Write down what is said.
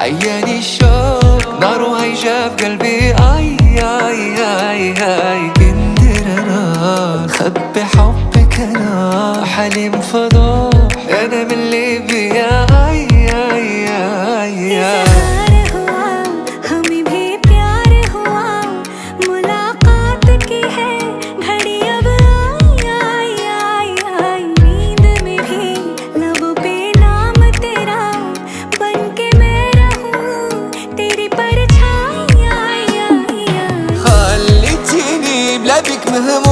عياني الشوق نار وهيجا في قلبي. اي اي اي اي قدر انا خبي حبك انا حليم فضوح انا من اللي بيا. اي اي اي اي بك مهموم